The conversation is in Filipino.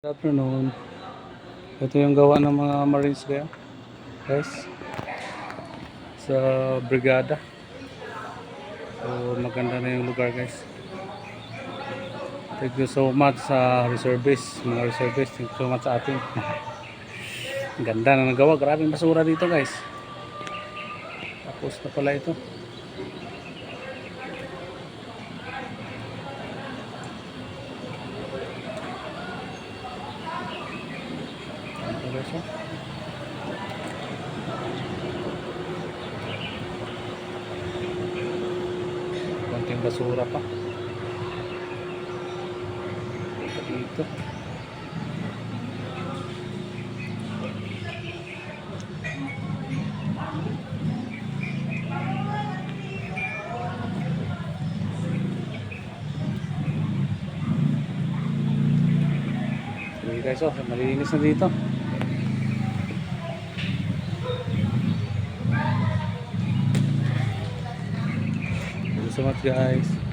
Good afternoon. Ito yung gawa ng mga Marines kaya, guys, sa brigada. So maganda na yung lugar, guys. Thank you so much sa reservists, mga reservists. Thank you so much sa atin. Ang ganda na nagawa. Grabing basura dito, guys. Tapos na pala ito. Ito, guys, oh. Konting basura pa dito. Okay, guys, oh, malinis na dito. Thank you so much, guys.